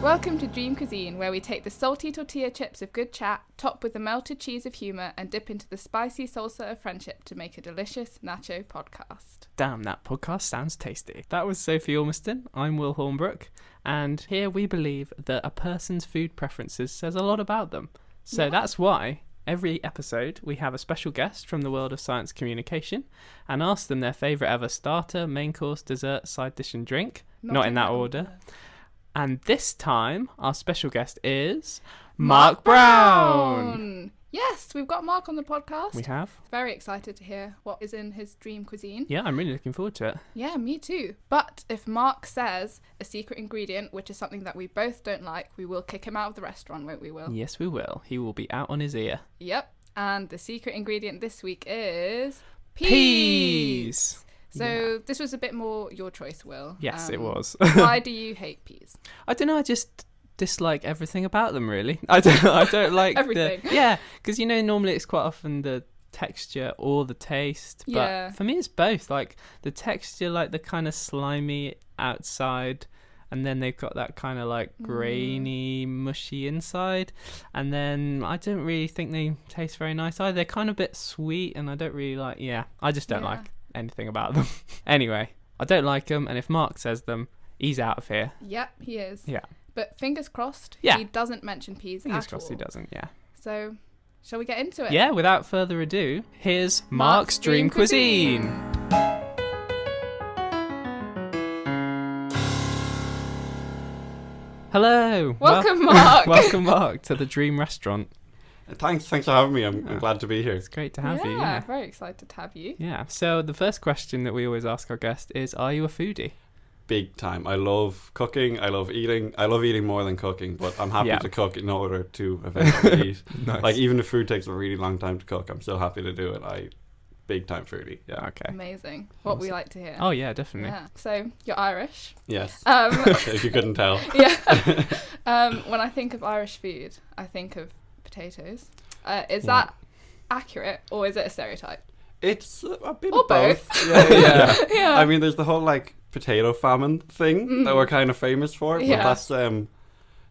Welcome to Dream Cuisine, where we take the salty tortilla chips of good chat, top with the melted cheese of humour, and dip into the spicy salsa of friendship to make a delicious nacho podcast. Damn, that podcast sounds tasty. That was Sophie Ormiston. I'm Will Hornbrook, and here we believe that a person's food preferences says a lot about them. So That's why every episode we have a special guest from the world of science communication and ask them their favourite ever starter, main course, dessert, side dish and drink. Not in that order. And this time, our special guest is Mark Browne. Yes, we've got Mark on the podcast. We have. Very excited to hear what is in his dream cuisine. Yeah, I'm really looking forward to it. Yeah, me too. But if Mark says a secret ingredient, which is something that we both don't like, we will kick him out of the restaurant, won't we, Will? Yes, we will. He will be out on his ear. Yep. And the secret ingredient this week is peas. So this was a bit more your choice, Will. Yes, it was. Why do you hate peas? I don't know. I just dislike everything about them. Really, I don't like everything. Because normally it's quite often the texture or the taste. But yeah. For me, it's both. Like the texture, like the kind of slimy outside, and then they've got that kind of like grainy, mushy inside. And then I don't really think they taste very nice either. They're kind of a bit sweet, and I don't really like. Yeah, I just don't like anything about them. Anyway, I don't like them, and if Mark says them, he's out of here. Yep, he is. Yeah. But fingers crossed, he doesn't mention peas Fingers crossed he doesn't, yeah. So, shall we get into it? Yeah, without further ado, here's Mark's Dream Cuisine. Hello. Welcome, Mark. Welcome, Mark, to the Dream Restaurant. Thanks for having me. I'm glad to be here. It's great to have you. Yeah, very excited to have you. Yeah, so the first question that we always ask our guest is, are you a foodie? Big time. I love cooking. I love eating. I love eating more than cooking, but I'm happy to cook in order to eventually eat. Nice. Like, even if food takes a really long time to cook, I'm still happy to do it. Big time foodie. Yeah. Okay. Amazing. What we like to hear. Oh, yeah, definitely. Yeah. So, you're Irish. Yes. If you couldn't tell. Yeah. When I think of Irish food, I think of potatoes. Is that accurate, or is it a stereotype? It's a bit or of both. Yeah. Yeah. I mean, there's the whole potato famine thing that we're kind of famous for. Yeah. But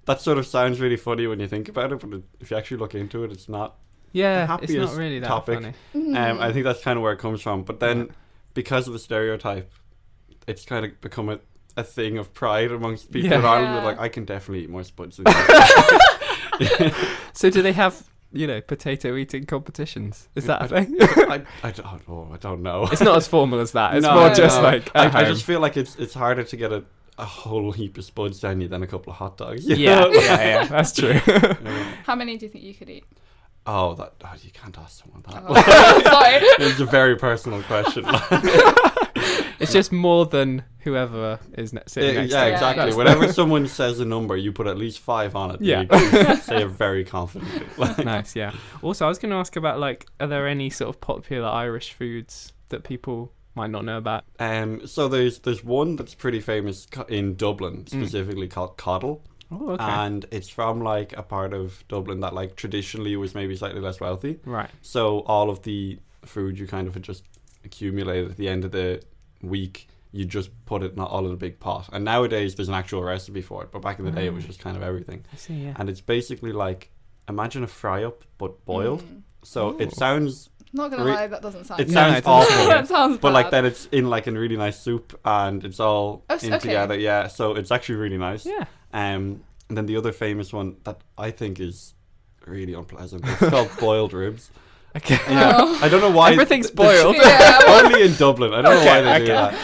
that sort of sounds really funny when you think about it. But if you actually look into it, it's not. Yeah, it's not really that topic. Funny. I think that's kind of where it comes from. But then, because of the stereotype, it's kind of become a thing of pride amongst people in Ireland. They're like, I can definitely eat more spuds than you. So do they have, potato eating competitions? Is that a thing? I don't know. It's not as formal as that. It's more just like I just feel like it's harder to get a whole heap of spuds down you than a couple of hot dogs. Yeah, that's true. How many do you think you could eat? You can't ask someone that. Sorry. It's a very personal question. It's just more than whoever is sitting next to you. Yeah, exactly. Whenever someone says a number, you put at least 5 on it. Yeah. You say it very confidently. Nice, yeah. Also, I was going to ask about, are there any sort of popular Irish foods that people might not know about? So there's one that's pretty famous in Dublin, specifically called coddle. Oh, okay. And it's from a part of Dublin that traditionally was maybe slightly less wealthy. Right. So all of the food you kind of had just accumulated at the end of the week, you just put it in all in a big pot. And nowadays there's an actual recipe for it, but back in the day it was just kind of everything. I see, yeah. And it's basically imagine a fry up but boiled. So it sounds Not gonna lie, that doesn't sound. It sounds awful. That sounds bad. But then it's in a really nice soup and it's all okay. together. Yeah, so it's actually really nice. Yeah. And then the other famous one that I think is really unpleasant. It's called boiled ribs. Okay. Yeah. I don't know why everything's boiled. Only in Dublin. I don't know why they do that.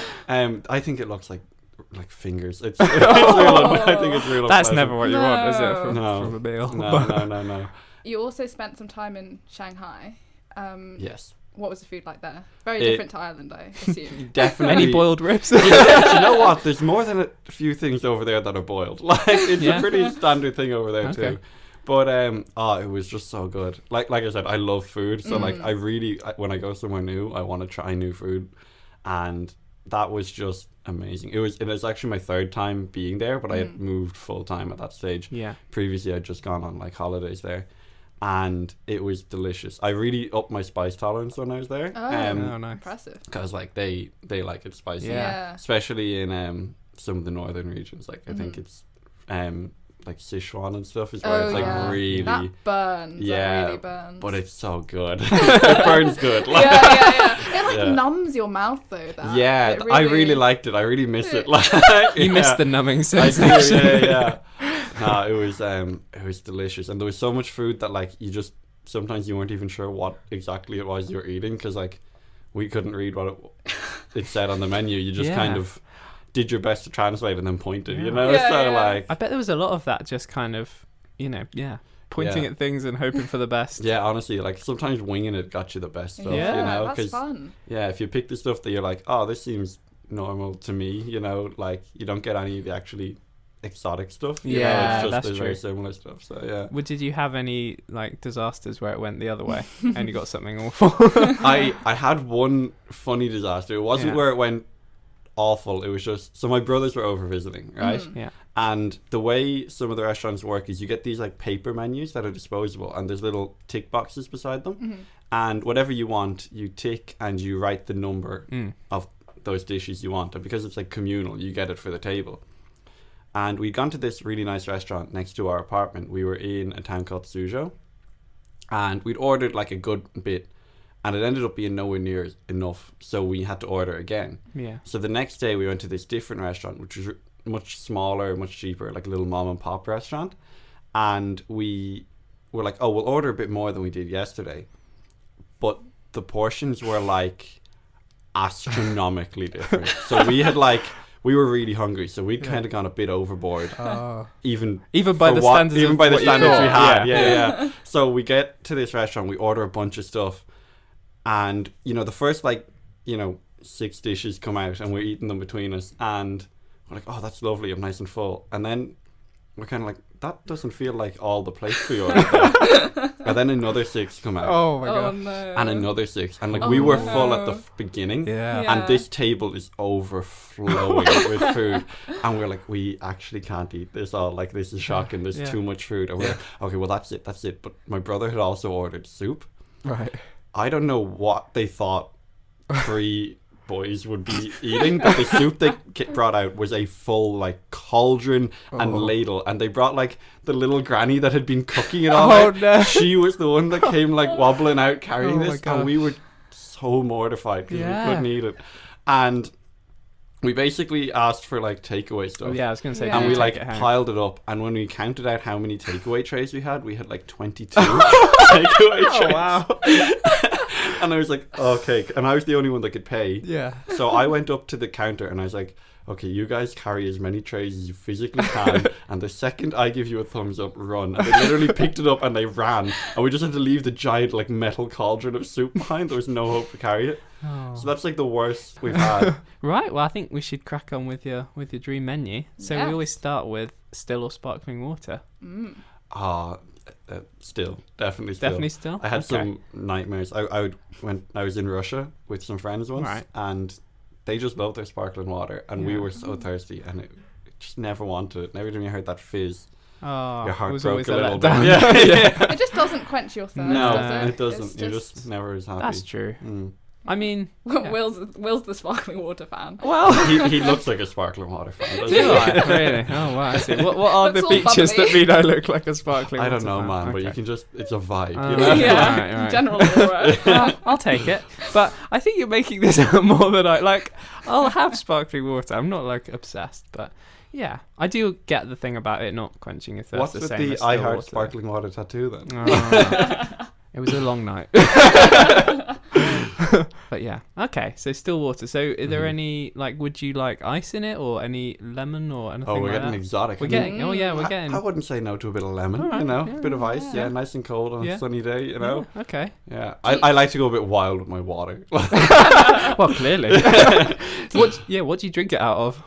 I think it looks like fingers. It's real. I think it's real. That's unpleasant. never what you want, is it? From a meal. No. You also spent some time in Shanghai. Yes. What was the food like there? Very different to Ireland, I assume. Definitely. Any boiled ribs? You know what? There's more than a few things over there that are boiled. It's a pretty standard thing over there too. But it was just so good. Like I said, I love food. So I really, when I go somewhere new, I want to try new food, and that was just amazing. It was actually my 3rd time being there, but I had moved full time at that stage. Yeah. Previously, I'd just gone on holidays there. And it was delicious. I really upped my spice tolerance when I was there. Oh, nice. Impressive. Because they like it spicy. Yeah. Especially in some of the northern regions. I think it's like Sichuan and stuff as well. It's like really that burns. Yeah, that really burns. but it's so good. It burns good. Like, It like numbs your mouth though. That. I really liked it. I really miss it. Like, you missed the numbing I sensation. do, yeah. No, it was delicious, and there was so much food that like you just sometimes you weren't even sure what exactly it was you were eating because like we couldn't read what it said on the menu. You just kind of did your best to translate and then pointed, you know? Like... I bet there was a lot of that just kind of, pointing at things and hoping for the best. Yeah, honestly, like sometimes winging it got you the best stuff, yeah, you know? That's fun. Yeah, if you pick the stuff that you're like, oh, this seems normal to me, you know, like you don't get any of the actually exotic stuff. You know? It's just that's there's true. very similar stuff, so yeah. Well, did you have any like disasters where it went the other way and you got something awful? I had one funny disaster. It wasn't where it went awful. It was just so my brothers were over visiting, right? Yeah. And the way some of the restaurants work is you get these like paper menus that are disposable, and there's little tick boxes beside them, and whatever you want, you tick and you write the number of those dishes you want, and because it's like communal, you get it for the table. And we'd gone to this really nice restaurant next to our apartment. We were in a town called Suzhou, and we'd ordered like a good bit, and it ended up being nowhere near enough, so we had to order again. Yeah. So the next day we went to this different restaurant, which was much smaller, much cheaper, like a little mom and pop restaurant. And we were like, oh, we'll order a bit more than we did yesterday. But the portions were like astronomically different. So we had like, we were really hungry, so we'd kind of gone a bit overboard. Even by the standards even of by the what you standards we thought. had. Yeah. So we get to this restaurant, we order a bunch of stuff, and the first 6 dishes come out, and we're eating them between us, and we're like, oh, that's lovely, I'm nice and full. And then we're kind of like, that doesn't feel like all the plates we ordered. And then another 6 come out. Oh my god. No. And another 6. And we were full at the beginning. Yeah. And this table is overflowing with food. And we're like, we actually can't eat this all. Like, this is shocking. There's too much food. And we're like, okay, well, that's it. But my brother had also ordered soup. Right. I don't know what they thought 3 boys would be eating, but the soup they brought out was a full cauldron and ladle, and they brought the little granny that had been cooking it all out. No. She was the one that came wobbling out carrying this, and we were so mortified because we couldn't eat it. And we basically asked for takeaway stuff. Yeah, I was gonna say. And we piled it up, and when we counted out how many takeaway trays we had 22 takeaway trays. Wow. And I was like, okay. And I was the only one that could pay. Yeah. So I went up to the counter and I was like, okay, you guys carry as many trays as you physically can. And the second I give you a thumbs up, run. And they literally picked it up and they ran. And we just had to leave the giant metal cauldron of soup behind. There was no hope to carry it. Oh. So that's the worst we've had. Right. Well, I think we should crack on with your dream menu. So we always start with still or sparkling water. Still, definitely still. I had some nightmares. I was in Russia with some friends once, and they just loved their sparkling water, and we were so thirsty, and it just never wanted it. And every time you heard that fizz, your heart broke a little bit. Yeah. It just doesn't quench your thirst. No, does it doesn't. You're just never as happy. That's true. I mean, Will's the sparkling water fan. Well, he looks like a sparkling water fan. Doesn't he? Really? Oh wow! I see. What are the features that mean I look like a sparkling water fan? I don't know, man. But you can just—it's a vibe. You know? Yeah. Right. General aura. I'll take it. But I think you're making this out more than I like. I'll have sparkling water. I'm not obsessed, but yeah, I do get the thing about it not quenching your thirst. What's with the I Heart Sparkling Water tattoo then? It was a long night. But yeah, okay, so still water. So are there any would you like ice in it or any lemon or anything? Oh, we're like getting that? exotic. We're getting I wouldn't say no to a bit of lemon. A bit of ice, nice and cold on a sunny day. Okay. Yeah, I like to go a bit wild with my water. Well, clearly. What do you drink it out of?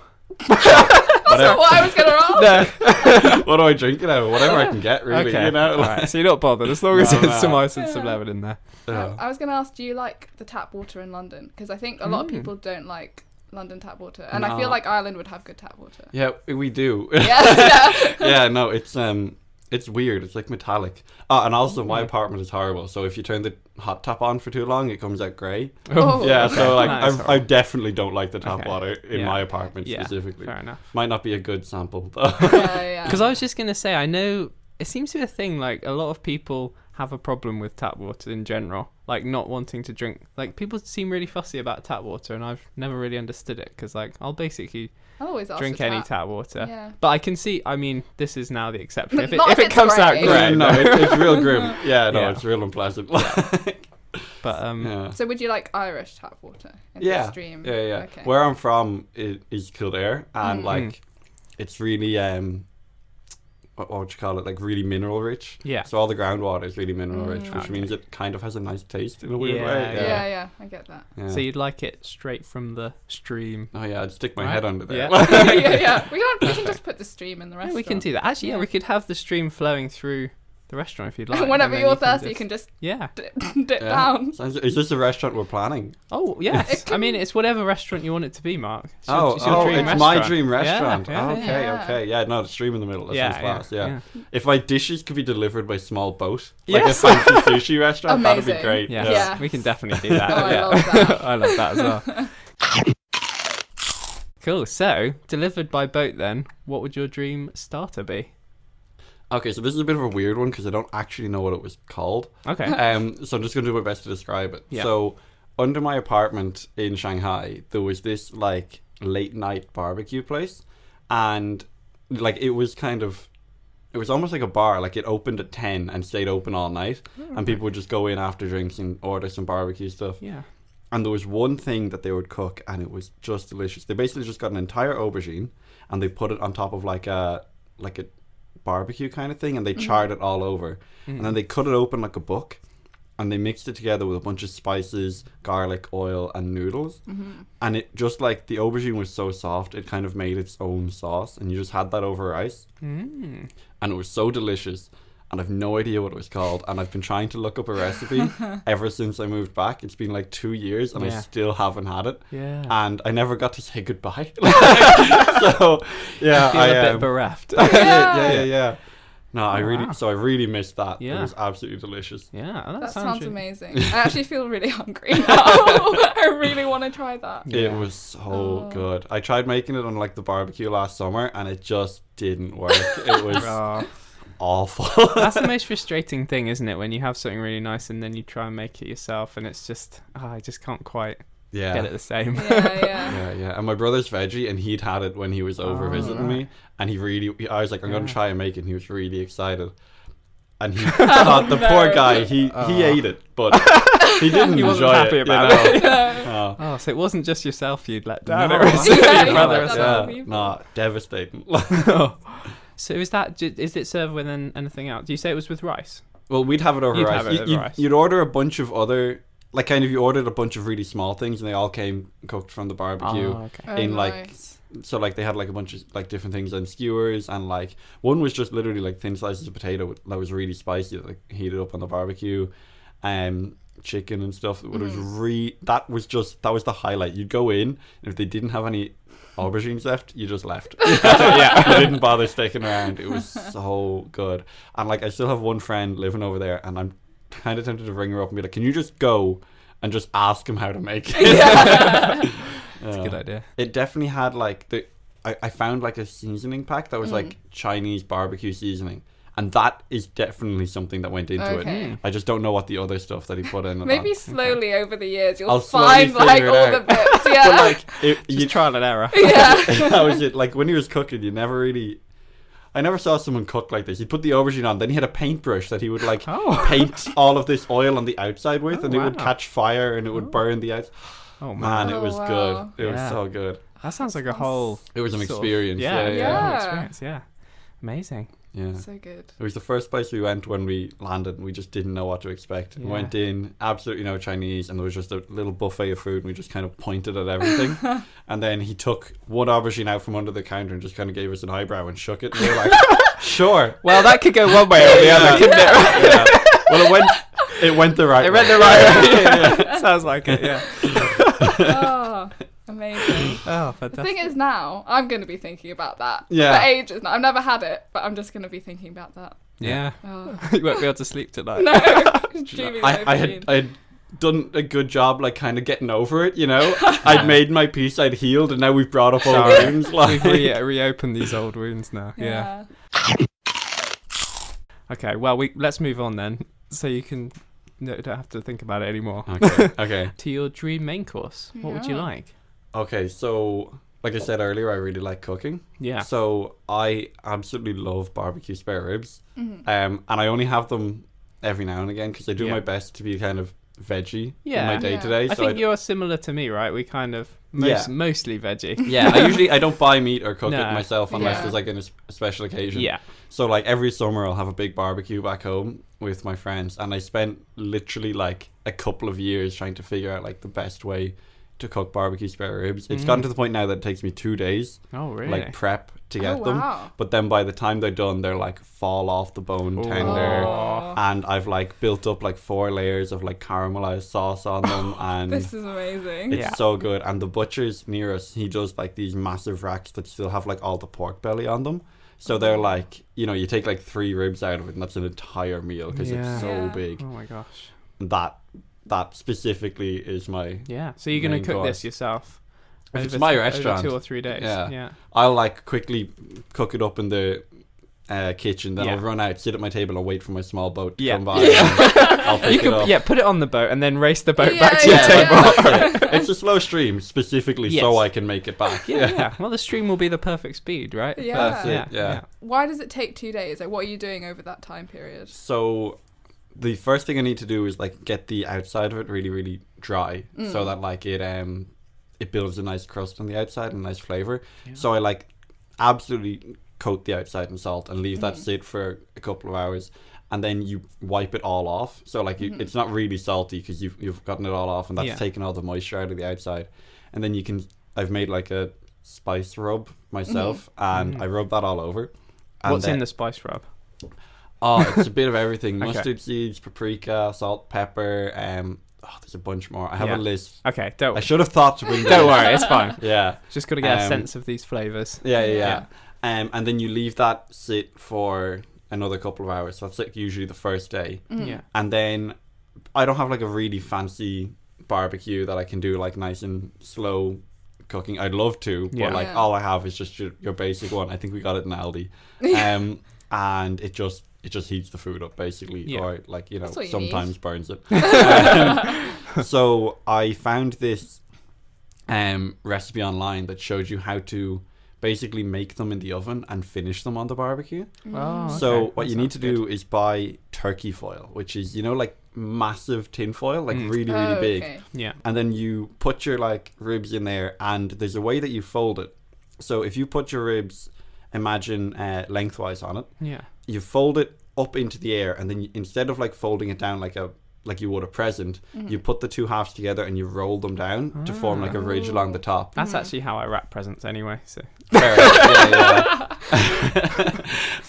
That's what I was going to ask. What do I drink it out of? Whatever I can get, really. Okay. Right. So you're not bothered as long as there's some ice and some lemon in there. I was going to ask, do you like the tap water in London? Because I think a lot of people don't like London tap water, and I feel like Ireland would have good tap water. Yeah, we do. Yeah. Yeah, no, it's It's weird. It's like metallic. And also my apartment is horrible. So if you turn the hot tap on for too long, it comes out grey. Oh. Yeah, okay. so like I Horrible. definitely don't like the tap water in my apartment specifically. Fair enough. Might not be a good sample though. Yeah. Because I was just going to say, I know it seems to be a thing, like a lot of people have a problem with tap water in general, like not wanting to drink. Like people seem really fussy about tap water, and I've never really understood it because like I'll basically always ask drink for any tap water. Yeah. But I can see, I mean, this is now the exception. If Not if it it's comes out grey. grey. No, it's real grim. Yeah, no, Yeah. it's real unpleasant. But Yeah. So would you like Irish tap water in Yeah. the stream? Yeah. Okay. Where I'm from is Kildare, and like it's really what would you call it? Like really mineral rich. Yeah. So all the groundwater is really mineral rich, which means it kind of has a nice taste in a weird way. Yeah, I get that. Yeah. So you'd like it straight from the stream. Oh yeah, I'd stick my Right. head under there. Yeah. yeah. We can just put the stream in the Yeah, restaurant. we can do that. Actually, yeah, we could have the stream flowing through the restaurant if you'd like. Whenever and then you're you thirsty, you can just Yeah. dip down. Is this a restaurant we're planning? Oh, yes. I mean, it's whatever restaurant you want it to be, Mark. It's your It's dream my restaurant. dream restaurant. Yeah, Okay. Yeah, no, the stream in the middle. That sounds class. Yeah. If my dishes could be delivered by small boat, like Yes. a fancy sushi restaurant, that'd be Amazing. great. Yes, Yeah. we can definitely do that. Oh, I yeah. love that. I love that as well. Cool. So, delivered by boat then, what would your dream starter be? Okay, so this is a bit of a weird one because I don't actually know what it was called. Okay. So I'm just going to do my best to describe it. Yeah. So under my apartment in Shanghai, there was this like late night barbecue place, and like it was almost like a bar. Like it opened at 10 and stayed open all night, and people would just go in after drinks and order some barbecue stuff. Yeah. And there was one thing that they would cook, and it was just delicious. They basically just got an entire aubergine, and they put it on top of like a barbecue kind of thing, and they charred it all over, and then they cut it open like a book, and they mixed it together with a bunch of spices, garlic, oil, and noodles, and it just like the aubergine was so soft, it kind of made its own sauce, and you just had that over rice, and it was so delicious. And I've no idea what it was called, and I've been trying to look up a recipe ever since I moved back. It's been like 2 years, and I still haven't had it. Yeah. And I never got to say goodbye. So yeah, I feel a bit bereft. yeah. No, I wow. really missed that. Yeah. It was absolutely delicious. Yeah, That sounds really- amazing. I actually feel really hungry now. I really want to try that. It was so good. I tried making it on like the barbecue last summer, and it just didn't work. It was awful. That's the most frustrating thing, isn't it? When you have something really nice and then you try and make it yourself, and it's just, I just can't quite get it the same. Yeah. And my brother's veggie, and he'd had it when he was over visiting me, and I was like, I'm going to try and make it, and he was really excited. And he thought, the poor guy, he ate it, but he didn't enjoy happy it. about it. Oh, so it wasn't just yourself you'd let down. No. It was Yeah, your you brother let as down well. other people. Nah, devastating. So is it served with anything else? Do you say it was with rice? Well, we'd have it over You'd rice. have it over rice. You'd order a bunch of other, like kind of you ordered a bunch of really small things, and they all came cooked from the barbecue. Oh, okay. In like nice. So like they had like a bunch of like different things on skewers, and like one was just literally like thin slices of potato that was really spicy, like heated up on the barbecue, chicken and stuff. It was that was the highlight. You'd go in, and if they didn't have any aubergines left, you just left. You didn't bother sticking around. It was so good. And like I still have one friend living over there, and I'm kind of tempted to ring her up and be like, can you just go and just ask him how to make it? That's a good idea. It definitely had like I found like a seasoning pack that was like Chinese barbecue seasoning, and that is definitely something that went into it. I just don't know what the otother stuff that he put in. Maybe slowly over the years you'll I'll find slowly like figure it all out. the bits. Yeah. But like Just trial and error. Yeah. that was it. Like when he was cooking, I never saw someone cook like this. He'd put the aubergine on, then he had a paintbrush that he would like paint all of this oil on the outside with, and it would catch fire and it would burn the outside. Oh Man, it was wow. good. It was so good. That sounds like a whole. It was an sort of- experience. Yeah. Yeah. Experience. Yeah. Amazing. Yeah. So good. It was the first place we went when we landed, and we just didn't know what to expect. We went in, absolutely no Chinese, and there was just a little buffet of food, and we just kind of pointed at everything. And then he took one aubergine out from under the counter and just kind of gave us an eyebrow and shook it. And we were like, sure. Well, that could go one way or the other, couldn't it? Yeah. Well, it went the right way. It went the right way. Sounds like it, yeah. Oh, amazing. Oh, The fantastic. thing is now, I'm going to be thinking about that Yeah. for ages now. I've never had it, but I'm just going to be thinking about that. Yeah. Oh. You won't be able to sleep tonight. No, dreaming I'd done a good job, like kind of getting over it. You know, I'd made my peace. I'd healed, and now we've brought up old wounds. Like We've reopened these old wounds now. Yeah. Okay. Well, let's move on then, so you can don't have to think about it anymore. Okay. To your dream main course. What would you like? Okay, so like I said earlier, I really like cooking. Yeah. So I absolutely love barbecue spare ribs. Mm-hmm. And I only have them every now and again because I do my best to be kind of veggie in my day to day. I think you're similar to me, right? We kind of mostly veggie. Yeah, I don't buy meat or cook it myself unless there's like a special occasion. Yeah. So like every summer I'll have a big barbecue back home with my friends, and I spent literally like a couple of years trying to figure out like the best way to cook barbecue spare ribs. It's gotten to the point now that it takes me 2 days. Oh, really? Like prep to get them. But then by the time they're done, they're like fall off the bone tender. And I've like built up like 4 layers of like caramelized sauce on them. And this is amazing. It's so good. And the butcher's near us, he does like these massive racks that still have like all the pork belly on them. So they're like, you know, you take like 3 ribs out of it and that's an entire meal because it's so big. Oh my gosh. That specifically is my So you're going to cook this yourself? If it's my restaurant, over 2 or 3 days. Yeah. I'll like quickly cook it up in the kitchen. Then I'll run out, sit at my table, and wait for my small boat to come by. I'll pick it up. Yeah, put it on the boat and then race the boat back to your table. It's a slow stream specifically so I can make it back. Yeah. Well, the stream will be the perfect speed, right? Yeah. That's it. Yeah. Why does it take 2 days? Like, what are you doing over that time period? So the first thing I need to do is like get the outside of it really, really dry so that like it builds a nice crust on the outside and a nice flavor. So I like absolutely coat the outside in salt and leave that sit for a couple of hours, and then you wipe it all off. So like it's not really salty because you've gotten it all off, and that's taken all the moisture out of the outside. And then I've made like a spice rub myself, and I rub that all over. And what's in the spice rub? Oh, it's a bit of everything. Mustard seeds, paprika, salt, pepper. There's a bunch more. I have a list. Okay, I should have thought to bring that. Don't worry, it's fine. Just got to get a sense of these flavors. Yeah. And then you leave that sit for another couple of hours. So that's like usually the first day. Yeah. And then I don't have like a really fancy barbecue that I can do like nice and slow cooking. I'd love to, but like all I have is just your basic one. I think we got it in Aldi. And it just heats the food up basically, or like, you know, sometimes burns it. So I found this recipe online that showed you how to basically make them in the oven and finish them on the barbecue. So what you need to do is buy turkey foil, which is, you know, like massive tin foil, like really, really big. Yeah. And then you put your like ribs in there, and there's a way that you fold it. So if you put your ribs, imagine lengthwise on it, you fold it up into the air, and then instead of like folding it down like you would a present, you put the 2 halves together and you roll them down to form like a ridge along the top. That's actually how I wrap presents anyway. So fair enough.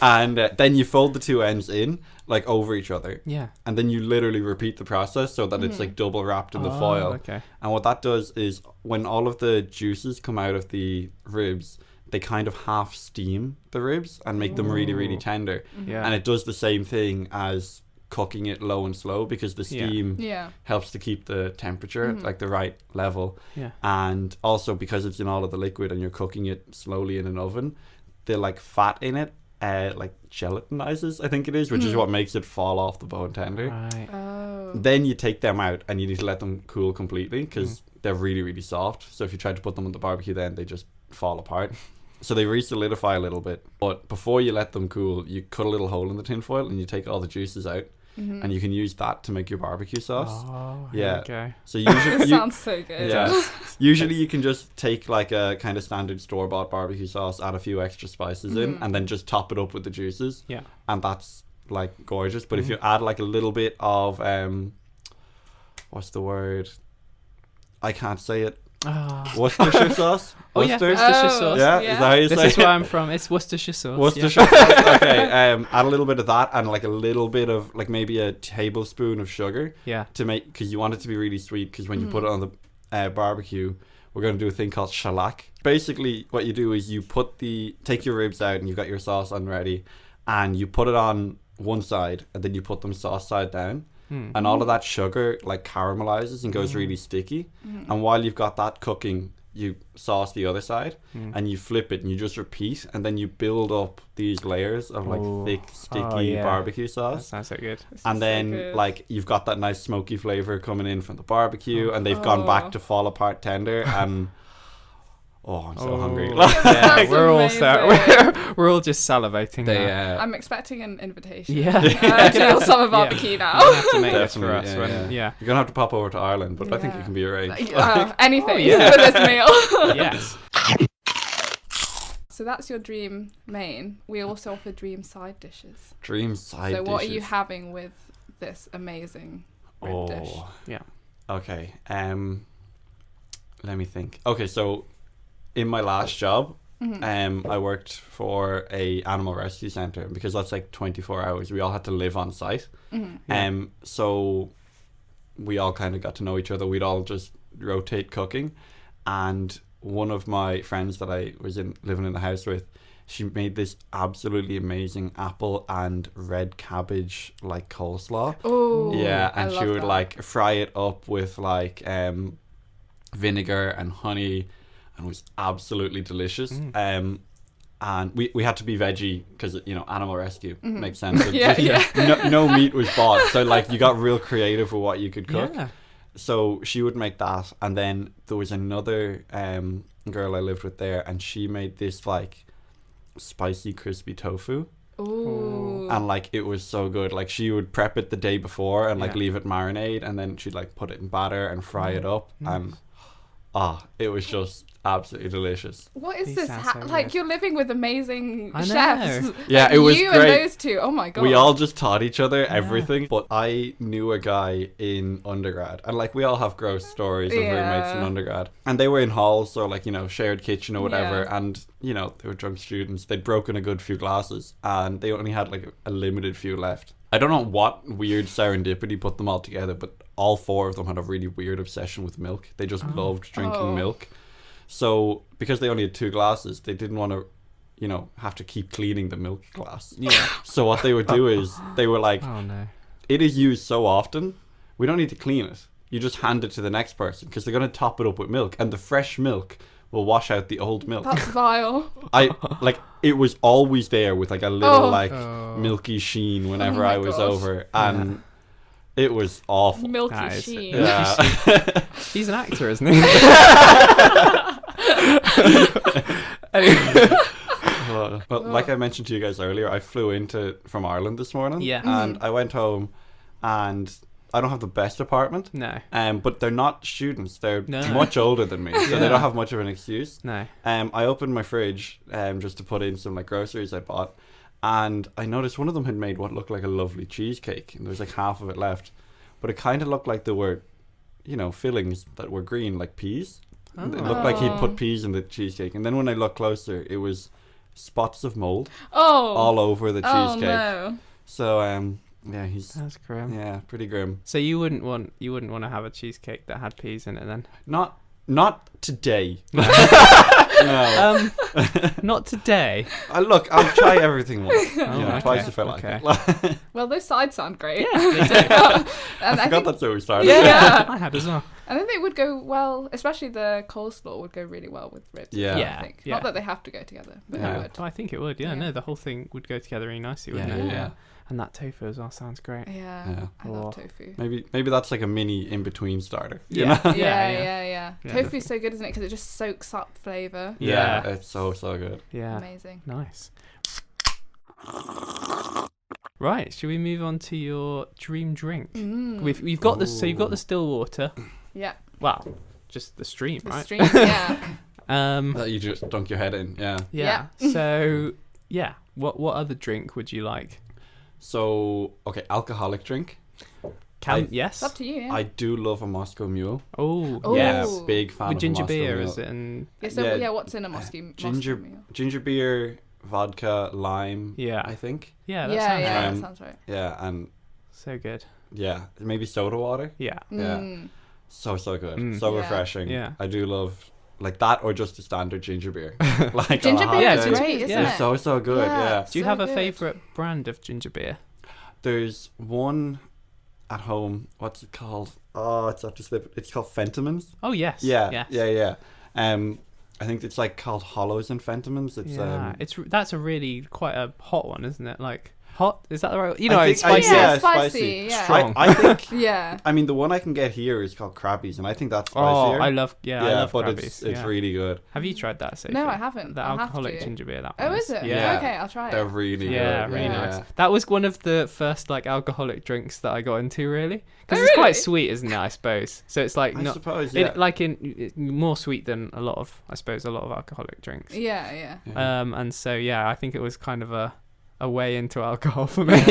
And then you fold the 2 ends in like over each other. Yeah. And then you literally repeat the process so that it's like double wrapped in the foil. Okay. And what that does is when all of the juices come out of the ribs, they kind of half steam the ribs and make them really, really tender. Yeah. And it does the same thing as cooking it low and slow, because the steam helps to keep the temperature at like the right level. Yeah. And also because it's in all of the liquid and you're cooking it slowly in an oven, the like fat in it like gelatinizes, I think it is, which is what makes it fall off the bone tender. Right. Then you take them out and you need to let them cool completely because they're really, really soft. So if you try to put them on the barbecue, then they just fall apart. So they re-solidify a little bit. But before you let them cool, you cut a little hole in the tin foil and you take all the juices out. And you can use that to make your barbecue sauce. Okay. So usually sounds so good. Usually you can just take like a kind of standard store-bought barbecue sauce, add a few extra spices in, and then just top it up with the juices. Yeah. And that's like gorgeous. But if you add like a little bit of what's the word? I can't say it. Worcestershire sauce. Worcestershire sauce. Yeah, is that how you say it? This is where I'm from. It's Worcestershire sauce. Worcestershire sauce. Okay. Add a little bit of that and like a little bit of like maybe a tablespoon of sugar. Yeah. To make, because you want it to be really sweet. Because when you put it on the barbecue, we're going to do a thing called shellac. Basically, what you do is you take your ribs out and you've got your sauce on ready, and you put it on one side, and then you put them sauce side down. And all of that sugar like caramelizes and goes really sticky. And while you've got that cooking, you sauce the other side and you flip it and you just repeat, and then you build up these layers of like thick, sticky barbecue sauce. That sounds so good. And then like you've got that nice smoky flavor coming in from the barbecue, and they've gone back to fall apart tender. And I'm so hungry. We're all we're all just salivating. I'm expecting an invitation. To your summer barbecue now. You have to make this for us. You're gonna have to pop over to Ireland, but I think it can be arranged. Anything for this meal. Yes. So that's your dream main. We also offer dream side dishes. Dream side dishes. So what are you having with this amazing rib dish? Yeah. Okay. Let me think. Okay, so in my last job, I worked for a animal rescue center, because that's like 24 hours. We all had to live on site. So we all kind of got to know each other. We'd all just rotate cooking. And one of my friends that I was living in the house with, she made this absolutely amazing apple and red cabbage like coleslaw. Oh, yeah, and she would that. like fry it up with like vinegar and honey, and it was absolutely delicious. And we had to be veggie because, you know, animal rescue makes sense. So no meat was bought, so like you got real creative with what you could cook. So she would make that, and then there was another girl I lived with there, and she made this like spicy crispy tofu. Ooh. And like it was so good. Like she would prep it the day before and like leave it marinate, and then she'd like put it in batter and fry it up, and it was just absolutely delicious. What is These this? sound so Like good. you're living with amazing I know. chefs. Yeah, Like, it was you great. and those two. Oh my god. We all just taught each other everything. But I knew a guy in undergrad, and like we all have gross stories of roommates in undergrad, and they were in halls, so like, you know, shared kitchen or whatever. And you know, they were drunk students. They'd broken a good few glasses, and they only had like a limited few left. I don't know what weird serendipity put them all together, but all four of them had a really weird obsession with milk. They just loved drinking milk. So because they only had 2 glasses, they didn't want to, you know, have to keep cleaning the milk glass. So what they would do is they were like, it is used so often, we don't need to clean it. You just hand it to the next person, because they're going to top it up with milk, and the fresh milk will wash out the old milk. That's vile. It was always there with like a little milky sheen whenever I was over, and it was awful. Milky sheen. Yeah. He's an actor, isn't he? Well, like I mentioned to you guys earlier, I flew from Ireland this morning. And I went home, and I don't have the best apartment. No. But they're not students. They're much older than me, so they don't have much of an excuse. No. I opened my fridge just to put in some like groceries I bought, and I noticed one of them had made what looked like a lovely cheesecake, and there was like half of it left, but it kind of looked like there were, you know, fillings that were green, like peas. It looked like he'd put peas in the cheesecake, and then when I looked closer, it was spots of mold all over the cheesecake. No. So That's grim. Yeah, pretty grim. So you wouldn't want to have a cheesecake that had peas in it then? Not today. No. Not today. Look, I'll try everything once. Twice if I like it. Well, those sides sound great. Yeah, they do. And I forgot that's where we started. Yeah. I had as well. And then they would go well, especially the coleslaw would go really well with ribs. Yeah. I think. Not that they have to go together, but they would. Oh, I think it would, no, the whole thing would go together really nicely, wouldn't it? Yeah. And that tofu as well sounds great. Yeah. I love tofu. Maybe that's like a mini in-between starter. Yeah. Yeah. Tofu's so good, isn't it? Because it just soaks up flavour. Yeah, it's so good. Yeah. Amazing. Nice. Right, should we move on to your dream drink? We've got so you've got the still water. Yeah. Wow, just the stream, The right? stream, yeah. That you just dunk your head in, Yeah. So, what other drink would you like? So, okay, alcoholic drink. Yes. It's up to you, yeah. I do love a Moscow Mule. Oh, Yeah, Ooh. big fan with of ginger a Moscow beer, Mule. is it? And What's in a Moscow ginger Mule? ginger beer, vodka, lime, I think. Yeah, that sounds right. that sounds right. Yeah, and So good. maybe soda water. Yeah. So good. So refreshing. Yeah. I do love like that, or just a standard ginger beer. Like Ginger beer is ginger- great, isn't yeah. it? So good. Yeah. Do you So have a good. favourite brand of ginger beer? There's one at home. What's it called? Oh, it's after slip. It's called Fentimans. Oh yes. Yeah. Yes. I think it's like called Hollows and Fentimans. It's that's a really quite a hot one, isn't it? Like hot, is that the right? it's spicy. Spicy. Yeah. Strong. I think. Yeah. I mean, the one I can get here is called Krabbies, and I think that's spicier. Oh, I love but Krabbies. it's really good. Have you tried that, Sophie? No, I haven't. The I'll alcoholic have to. ginger beer. That Oh, one is it? Yeah. Okay, I'll try They're it. really Yeah, good. really Yeah. nice. That was one of the first like alcoholic drinks that I got into, really, because Oh, it's really? quite sweet, isn't it? I suppose. So it's like I not suppose, yeah. more sweet than a lot of alcoholic drinks. Yeah. And so I think it was kind of a way into alcohol for me.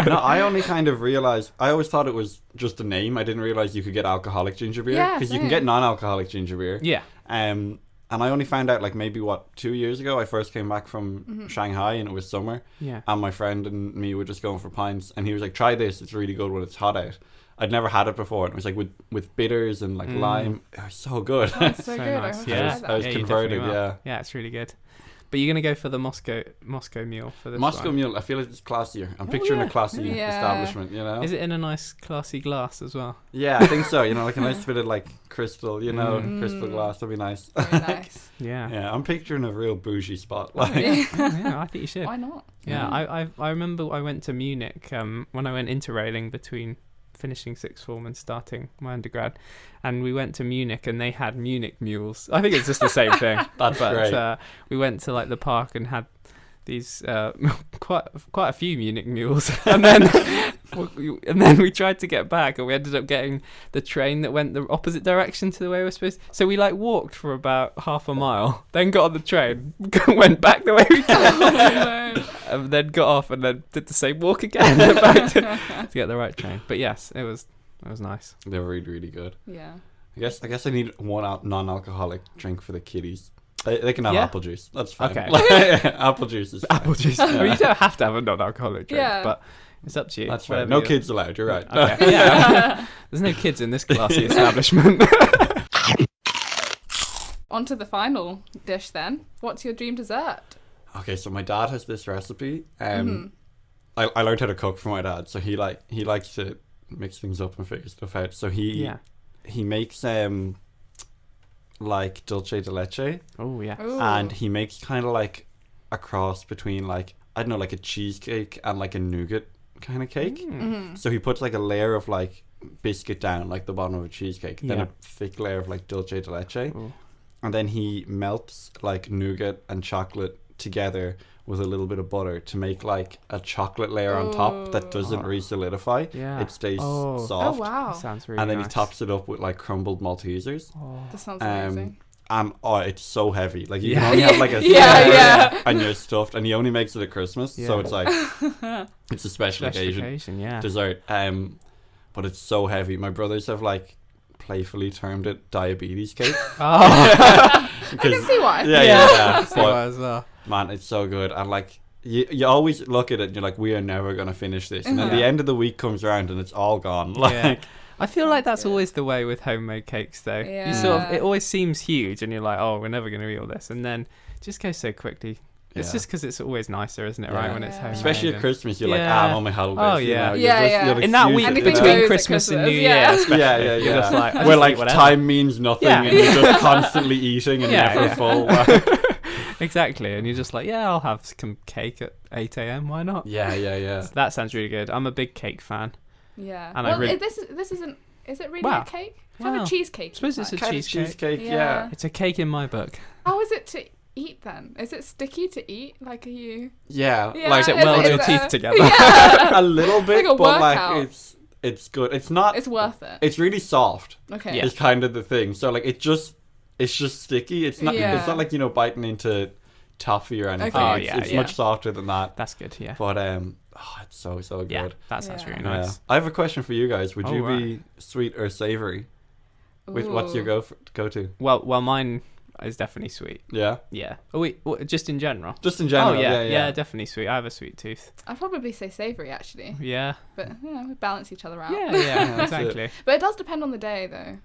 No, I only kind of realised, I always thought it was just a name. I didn't realise you could get alcoholic ginger beer. Yeah, Because you same. can get non-alcoholic ginger beer. Yeah. And I only found out like maybe 2 years ago. I first came back from Shanghai and it was summer. Yeah. And my friend and me were just going for pints, and he was like, "Try this. It's really good when it's hot out." I'd never had it before, and it was like with bitters and like lime. It was so good. Oh, it's so good. nice. I want to Yeah. try that. I was you converted. definitely will. Yeah. Yeah, it's really good. But you're gonna go for the Moscow Mule for this Moscow one. Mule. I feel like it's classier. I'm picturing yeah. a classy Yeah. establishment. You know. Is it in a nice classy glass as well? Yeah, I think so. You know, like a nice bit of like crystal. Crystal glass. That'd be nice. Very nice. Yeah. Yeah, I'm picturing a real bougie spot. Like, Yeah, I think you should. Why not? Yeah, I remember I went to Munich when I went interrailing between finishing sixth form and starting my undergrad, and we went to Munich and they had Munich mules. I think it's just the same thing. That's great. We went to like the park and had these quite a few Munich mules, and then we tried to get back, and we ended up getting the train that went the opposite direction to the way we were supposed to. So we like walked for about half a mile, then got on the train, went back the way we came, and then got off, and then did the same walk again back to get the right train. But yes, it was nice. They're really, really good. Yeah. I guess I need one non-alcoholic drink for the kiddies. They can have apple juice. That's fine. Okay. Apple juice is fine. Apple juice. Well, you don't have to have a non-alcoholic drink, Yeah. but it's up to you. That's right. Whatever No you- kids allowed. You're right. Okay. Yeah. There's no kids in this classy establishment. On to the final dish then. What's your dream dessert? Okay, so my dad has this recipe. I learned how to cook from my dad, so he likes to mix things up and figure stuff out. So he makes like dulce de leche, Oh yeah. Ooh. and he makes kind of like a cross between like, I don't know, like a cheesecake and like a nougat kind of cake. So he puts like a layer of like biscuit down like the bottom of a cheesecake, then Yeah. a thick layer of like dulce de leche, Ooh. and then he melts like nougat and chocolate together with a little bit of butter to make like a chocolate layer on top that doesn't re-solidify. Yeah. It stays Oh soft. wow. Sounds really And then nice. he tops it up with like crumbled Maltesers. That sounds amazing. And it's so heavy. Like you Yeah. can only have like a Yeah. and you're stuffed, and he only makes it at Christmas, so Yeah. it's like it's a special occasion yeah. dessert. But it's so heavy. My brothers have like playfully termed it diabetes cake. I can see why. Yeah. So But as well. man, it's so good. And like you always look at it and you're like, we are never gonna finish this. And then the end of the week comes around and it's all gone. Like Yeah. I feel like that's always the way with homemade cakes, though. Yeah. You sort of, it always seems huge, and you're like, oh, we're never going to eat all this, and then it just goes so quickly. It's Yeah. just because it's always nicer, isn't it? Right Yeah. when it's Yeah. homemade. especially at and- Christmas, you're Yeah. like, I'm on my holidays. Oh, you yeah. know, Yeah, you'll yeah. you'll in that excuse week it, Anything you know? between goes at Christmas and New Christmas, Year, yeah. especially, Yeah. you're just like, I'll where just like eat whatever. time means nothing Yeah. and you're just constantly eating and Yeah, never yeah. full. Exactly, and you're just like, yeah, I'll have some cake at 8 a.m. Why not? Yeah. That sounds really good. I'm a big cake fan. Yeah. And I Well, really- this isn't. Is it really Wow. a cake? Have Wow. a cheesecake. I suppose it's a Kind of cheesecake. cheesecake, Yeah. yeah. It's a cake in my book. How is it to eat then? Is it sticky to eat? Like, are you? Yeah, Yeah. like Does it Is weld it- your is teeth it- together? Yeah. a little bit, like a but workout. like it's good. It's not. It's worth it. It's really soft. Okay. Yeah. Is kind of the thing. So like it's just sticky. It's not. Yeah. It's not like biting into toffee or anything. Okay. Oh, it's yeah, it's yeah. much softer than that. That's good, yeah. But it's so good. Yeah, that sounds Yeah. really Yeah. nice. I have a question for you guys. Would Oh, you right. be sweet or savory? What's your Ooh. go to? Well, mine is definitely sweet. Yeah, Yeah. Oh, wait, just in general? just in general. Oh, yeah. yeah. Definitely sweet. I have a sweet tooth. I'd probably say savoury actually, Yeah. but we balance each other out. Yeah, That's exactly. But it does depend on the day though.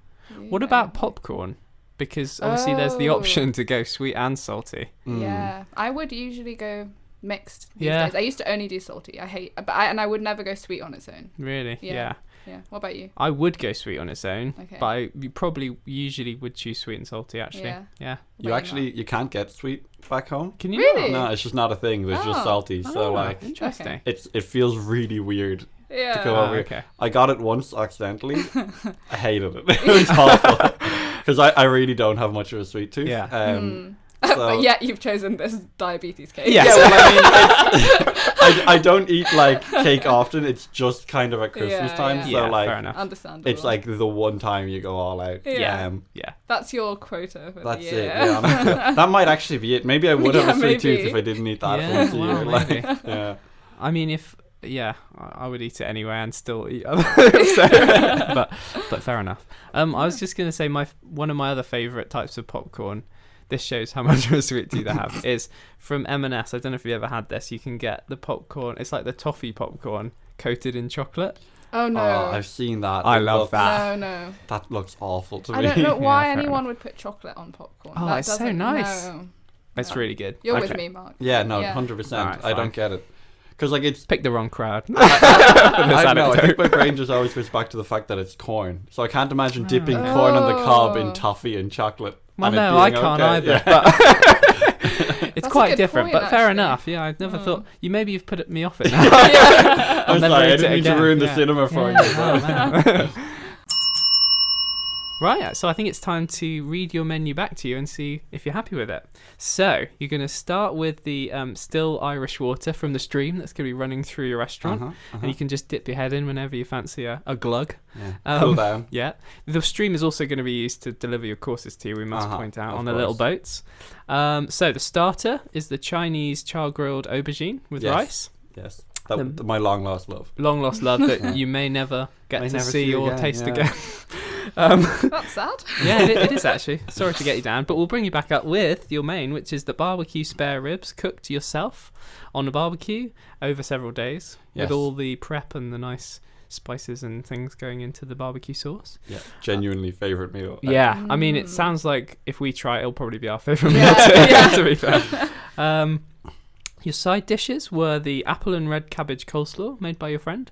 What about popcorn? Because obviously there's the Oh. option to go sweet and salty. Mm. Yeah, I would usually go mixed these days. I used to only do salty. And I would never go sweet on its own. Really? Yeah. What about you? I would go sweet on its own, Okay. but you probably usually would choose sweet and salty, actually. Yeah. You can't get sweet back home. Can you? Really? No, it's just not a thing. There's just salty. So like, interesting. it feels really weird to go over okay. here. I got it once accidentally. I hated it. It was awful because I really don't have much of a sweet tooth. Yeah. But yet you've chosen this diabetes cake. Yes. Yeah, well, I mean, I don't eat like cake often. It's just kind of at Christmas time. So like, fair enough. Understandable. it's like the one time you go all out. Yeah. That's your quota for That's the year. it. Yeah, that might actually be it. Maybe I would have a sweet tooth if I didn't eat that once a year. Maybe. Like, yeah. I mean, I would eat it anyway and still eat other but fair enough. I was just going to say one of my other favourite types of popcorn, this shows how much of a sweet tooth I have, is from M&S. I don't know if you ever had this. You can get the popcorn, it's like the toffee popcorn coated in chocolate. Oh no. I've seen that. I love that. No. That looks awful to me. I don't know why fair anyone enough. would put chocolate on popcorn. Oh, That it's so doesn't- nice. No. It's really good. You're Okay. with me, Mark. Yeah, no, Yeah. 100%. Alright, I don't fine. get it. Because like it's... Pick the wrong crowd. I know, I think my brain just always goes back to the fact that it's corn. So I can't imagine dipping corn on the cob in toffee and chocolate. Well, and it no, I being can't okay. either. Yeah. But it's That's a quite good different, point, but fair actually. enough. Yeah, I never thought. You've put me off it now. I'm never sorry, I eat it didn't mean to again. ruin the Yeah. cinema for you. Oh, man. Right, so I think it's time to read your menu back to you and see if you're happy with it. So, you're going to start with the still Irish water from the stream that's going to be running through your restaurant. And you can just dip your head in whenever you fancy a glug. Yeah. Cool down. Yeah. The stream is also going to be used to deliver your courses to you, we must point out, on the little boats. So, the starter is the Chinese char-grilled aubergine with rice. Yes. My long lost love. Long lost love that you may never get to see or again, taste yeah. again. That's sad. Yeah, it is actually. Sorry to get you down, but we'll bring you back up with your main, which is the barbecue spare ribs cooked yourself on a barbecue over several days with all the prep and the nice spices and things going into the barbecue sauce. Yeah, genuinely favourite meal. Yeah, I mean, it sounds like if we try it, it'll probably be our favourite meal Yeah. to be fair. Your side dishes were the apple and red cabbage coleslaw made by your friend,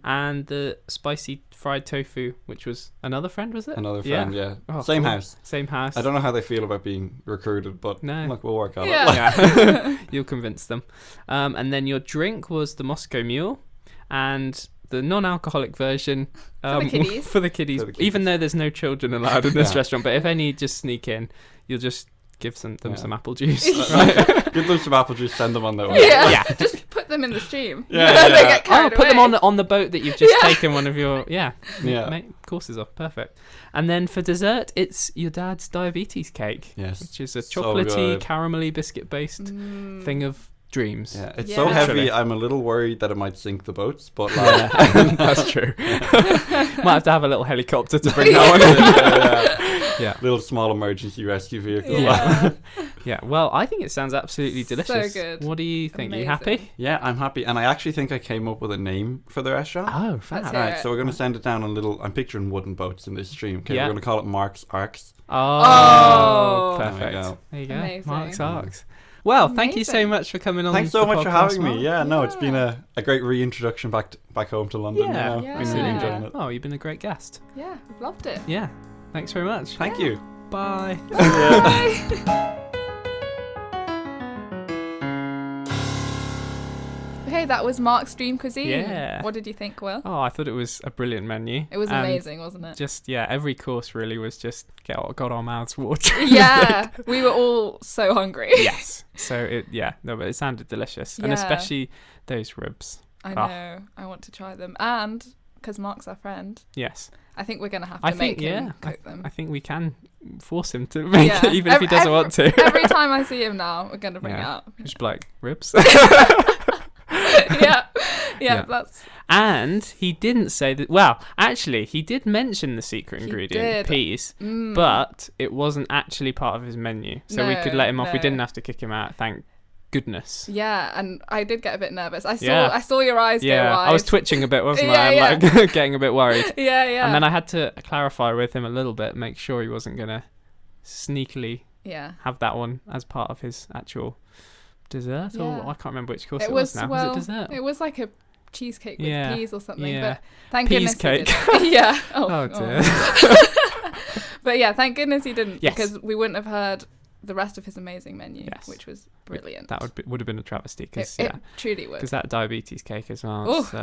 and the spicy fried tofu, which was another friend, was it? Another friend, yeah. Oh, Same cool. house. Same house. I don't know how they feel about being recruited, but look, we'll work on it. Yeah. You'll convince them. And then your drink was the Moscow Mule, and the non-alcoholic version For the kiddies. for the kiddies, even though there's no children allowed in this restaurant. But if any just sneak in, you'll just give them some apple juice. Give them some apple juice, send them on their way. Yeah. Just put them in the stream. Yeah, They yeah. get carried Put them away. on the boat that you've just taken one of your Yeah. make courses off. Perfect. And then for dessert, it's your dad's diabetes cake, which is a chocolatey, caramelly, biscuit-based thing of dreams. Yeah, it's so heavy. I'm a little worried that it might sink the boats, but like, that's true. Might have to have a little helicopter to bring that one in. Yeah. Little small emergency rescue vehicle. Yeah. Well, I think it sounds absolutely delicious. So good. What do you think? Amazing. You happy? Yeah, I'm happy, and I actually think I came up with a name for the restaurant. Oh, fab. Let's Right, so we're going to send it down on little... I'm picturing wooden boats in this stream. Okay, we're going to call it Mark's Arks. Oh, There perfect. we There you go. Amazing. Mark's Arks. Well, thank you so Amazing. much for coming on. Thanks so the much for podcast, having Mark. me. Yeah, no, it's been a great reintroduction back home to London. Yeah, Been really enjoying it. Oh, you've been a great guest. Yeah, I've loved it. Yeah. Thanks very much. Thank you. Bye. Bye. Okay, that was Mark's Dream Cuisine. Yeah. What did you think, Will? Oh, I thought it was a brilliant menu. It was And amazing, wasn't it? Just, every course really was just got our mouths watering. Yeah, we were all so hungry. Yes. So but it sounded delicious, and Yeah. especially those ribs. I know. I want to try them, and because Mark's our friend, Yes. I think we're gonna have to I think make him cook them. I think we can force him to make it, even if he doesn't want to. Every time I see him now, we're gonna bring it up. Just be like ribs. yeah, that's. And he didn't say that. Well, actually, he did mention the secret ingredient, did. peas, but it wasn't actually part of his menu, so we could let him off. We didn't have to kick him out. Thank goodness. Yeah, and I did get a bit nervous. I saw your eyes go wide. I was twitching a bit, wasn't I? Yeah, I'm like getting a bit worried. Yeah. And then I had to clarify with him a little bit, make sure he wasn't gonna sneakily have that one as part of his actual dessert, or Yeah. I can't remember which course it was now. Well, was it dessert? it was like a cheesecake with peas or something. Yeah. But thank Peas goodness cake. he didn't. Yeah. Oh dear. But yeah, thank goodness he didn't, Yes. because we wouldn't have heard the rest of his amazing menu, Yes. which was brilliant. That would have been a travesty, because it truly would. that diabetes cake as well. It's,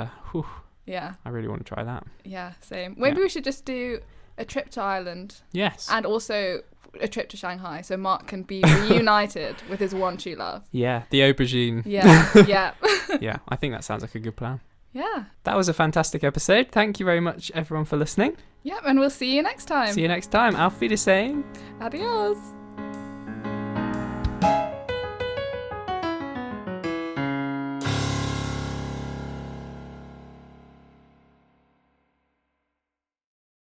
Yeah. I really want to try that. Yeah, same. Maybe we should just do a trip to Ireland. Yes. And also a trip to Shanghai, so Mark can be reunited with his one true love. Yeah, the aubergine. Yeah, yeah. Yeah, I think that sounds like a good plan. Yeah. That was a fantastic episode. Thank you very much, everyone, for listening. Yep, and we'll see you next time. See you next time. Auf Wiedersehen. Adios.